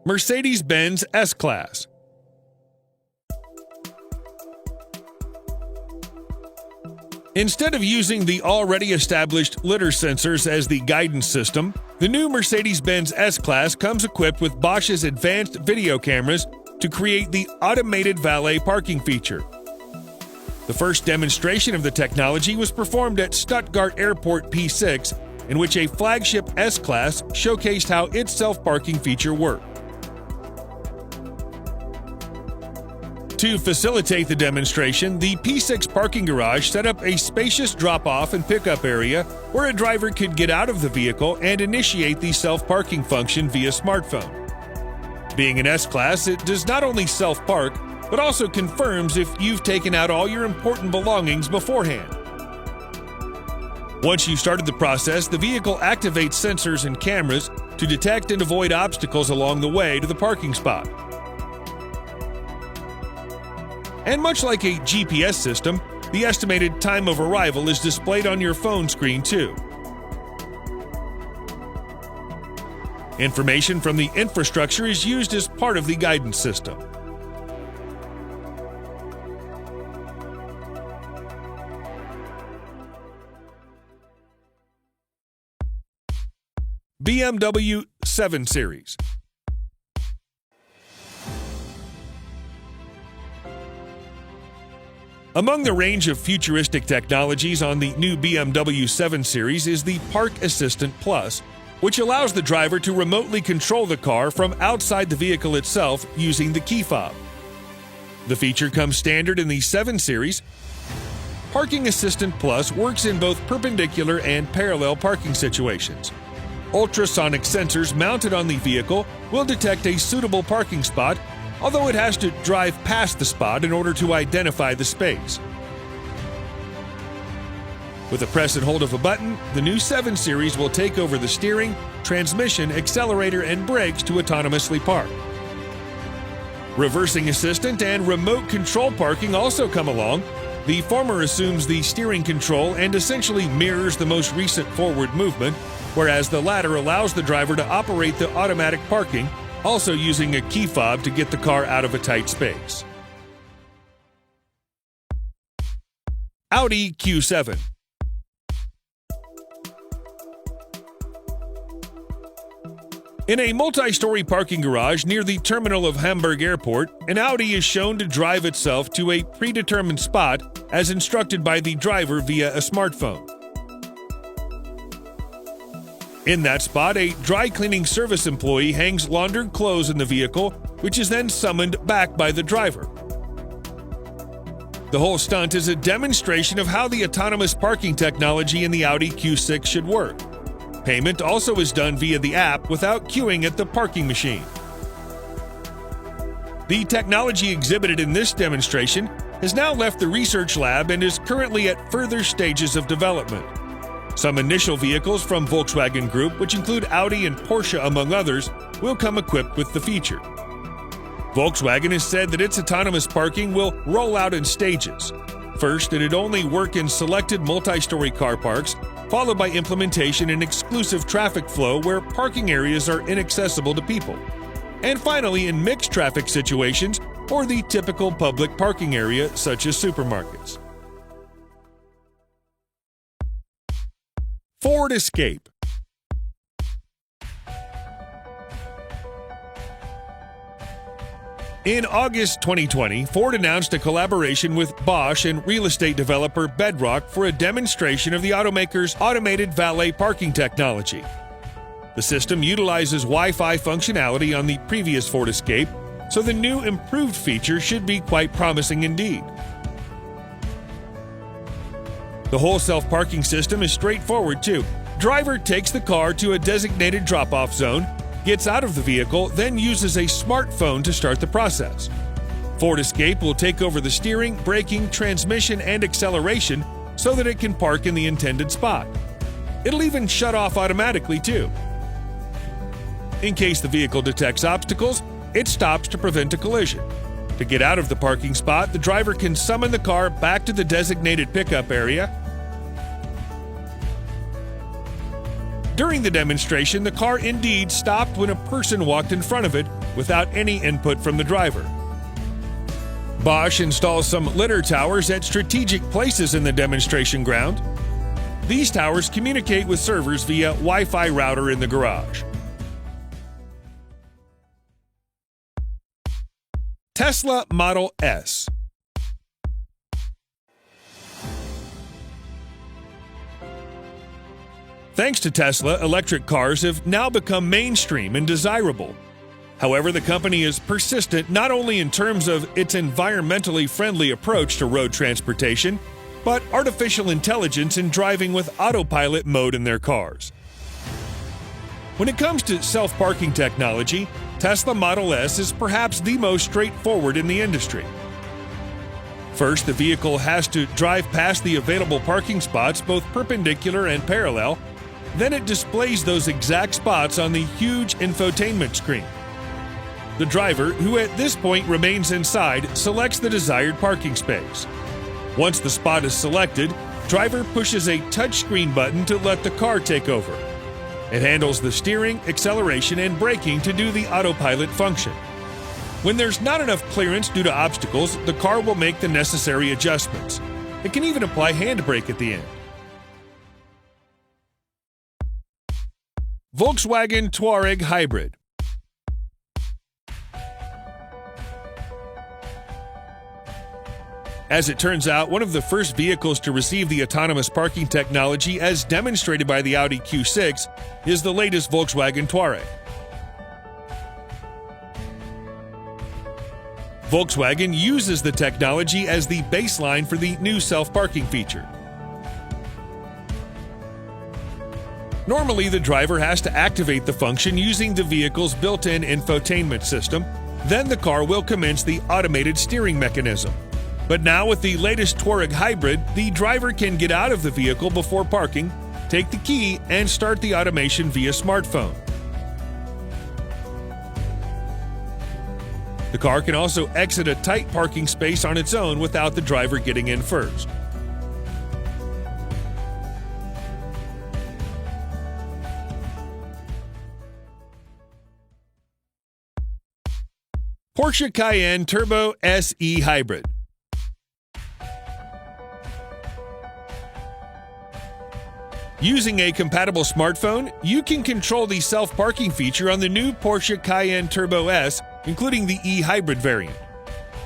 Mercedes-Benz S-Class. Instead of using the already established lidar sensors as the guidance system, the new Mercedes-Benz S-Class comes equipped with Bosch's advanced video cameras to create the automated valet parking feature. The first demonstration of the technology was performed at Stuttgart Airport P6, in which a flagship S-Class showcased how its self-parking feature worked. To facilitate the demonstration, the P6 parking garage set up a spacious drop-off and pickup area where a driver could get out of the vehicle and initiate the self-parking function via smartphone. Being an S-Class, it does not only self-park, but also confirms if you've taken out all your important belongings beforehand. Once you've started the process, the vehicle activates sensors and cameras to detect and avoid obstacles along the way to the parking spot. And much like a GPS system, the estimated time of arrival is displayed on your phone screen too. Information from the infrastructure is used as part of the guidance system. BMW 7 Series. Among the range of futuristic technologies on the new BMW 7 Series is the Park Assistant Plus, which allows the driver to remotely control the car from outside the vehicle itself using the key fob. The feature comes standard in the 7 Series. Parking Assistant Plus works in both perpendicular and parallel parking situations. Ultrasonic sensors mounted on the vehicle will detect a suitable parking spot, although it has to drive past the spot in order to identify the space. With a press and hold of a button, the new 7 Series will take over the steering, transmission, accelerator, and brakes to autonomously park. Reversing assistant and remote control parking also come along. The former assumes the steering control and essentially mirrors the most recent forward movement, whereas the latter allows the driver to operate the automatic parking, also using a key fob to get the car out of a tight space. Audi Q7. In a multi-story parking garage near the terminal of Hamburg Airport, an Audi is shown to drive itself to a predetermined spot as instructed by the driver via a smartphone. In that spot, a dry cleaning service employee hangs laundered clothes in the vehicle, which is then summoned back by the driver. The whole stunt is a demonstration of how the autonomous parking technology in the Audi Q6 should work. Payment also is done via the app without queuing at the parking machine. The technology exhibited in this demonstration has now left the research lab and is currently at further stages of development. Some initial vehicles from Volkswagen Group, which include Audi and Porsche among others, will come equipped with the feature. Volkswagen has said that its autonomous parking will roll out in stages. First, it'd only work in selected multi-story car parks, followed by implementation in exclusive traffic flow where parking areas are inaccessible to people, and finally in mixed traffic situations or the typical public parking area such as supermarkets. Ford Escape. In August 2020, Ford announced a collaboration with Bosch and real estate developer Bedrock for a demonstration of the automaker's automated valet parking technology. The system utilizes Wi-Fi functionality on the previous Ford Escape, so the new improved feature should be quite promising indeed. The whole self-parking system is straightforward too. Driver takes the car to a designated drop-off zone, gets out of the vehicle, then uses a smartphone to start the process. Ford Escape will take over the steering, braking, transmission, and acceleration so that it can park in the intended spot. It'll even shut off automatically too. In case the vehicle detects obstacles, it stops to prevent a collision. To get out of the parking spot, the driver can summon the car back to the designated pickup area. During the demonstration, the car indeed stopped when a person walked in front of it, without any input from the driver. Bosch installs some litter towers at strategic places in the demonstration ground. These towers communicate with servers via Wi-Fi router in the garage. Tesla Model S. Thanks to Tesla, electric cars have now become mainstream and desirable. However, the company is persistent not only in terms of its environmentally friendly approach to road transportation, but artificial intelligence in driving with autopilot mode in their cars. When it comes to self-parking technology, Tesla Model S is perhaps the most straightforward in the industry. First, the vehicle has to drive past the available parking spots, both perpendicular and parallel. Then it displays those exact spots on the huge infotainment screen. The driver, who at this point remains inside, selects the desired parking space. Once the spot is selected, driver pushes a touchscreen button to let the car take over. It handles the steering, acceleration, and braking to do the autopilot function. When there's not enough clearance due to obstacles, the car will make the necessary adjustments. It can even apply handbrake at the end. Volkswagen Touareg Hybrid. As it turns out, one of the first vehicles to receive the autonomous parking technology as demonstrated by the Audi Q6 is the latest Volkswagen Touareg. Volkswagen uses the technology as the baseline for the new self-parking feature. Normally, the driver has to activate the function using the vehicle's built-in infotainment system, then the car will commence the automated steering mechanism. But now with the latest Touareg Hybrid, the driver can get out of the vehicle before parking, take the key, and start the automation via smartphone. The car can also exit a tight parking space on its own without the driver getting in first. Porsche Cayenne Turbo SE Hybrid. Using a compatible smartphone, you can control the self-parking feature on the new Porsche Cayenne Turbo S, including the e-hybrid variant.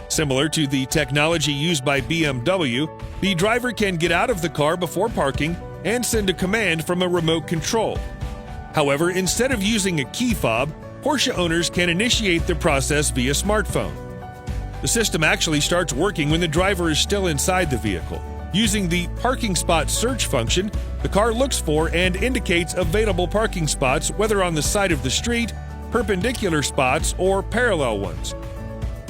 Similar to the technology used by BMW, the driver can get out of the car before parking and send a command from a remote control. However, instead of using a key fob, Porsche owners can initiate the process via smartphone. The system actually starts working when the driver is still inside the vehicle. Using the parking spot search function, the car looks for and indicates available parking spots, whether on the side of the street, perpendicular spots, or parallel ones.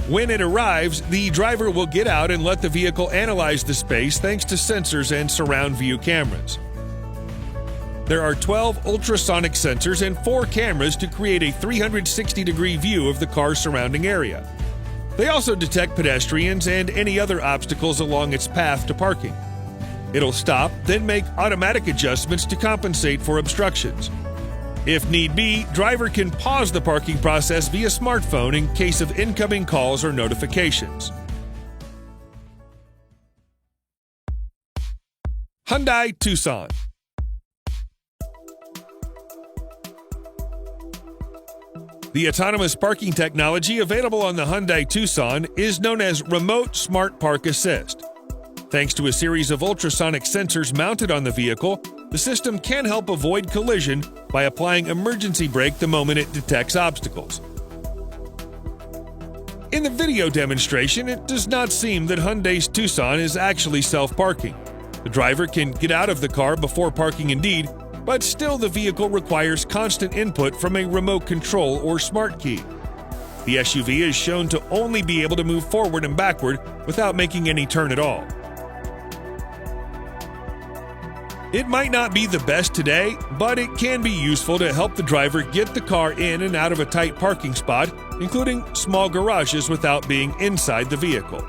When it arrives, the driver will get out and let the vehicle analyze the space thanks to sensors and surround view cameras. There are 12 ultrasonic sensors and 4 cameras to create a 360-degree view of the car's surrounding area. They also detect pedestrians and any other obstacles along its path to parking. It'll stop, then make automatic adjustments to compensate for obstructions. If need be, driver can pause the parking process via smartphone in case of incoming calls or notifications. Hyundai Tucson. The autonomous parking technology available on the Hyundai Tucson is known as Remote Smart Park Assist. Thanks to a series of ultrasonic sensors mounted on the vehicle, the system can help avoid collision by applying emergency brake the moment it detects obstacles. In the video demonstration, it does not seem that Hyundai's Tucson is actually self-parking. The driver can get out of the car before parking indeed, but still the vehicle requires constant input from a remote control or smart key. The SUV is shown to only be able to move forward and backward without making any turn at all. It might not be the best today, but it can be useful to help the driver get the car in and out of a tight parking spot, including small garages without being inside the vehicle.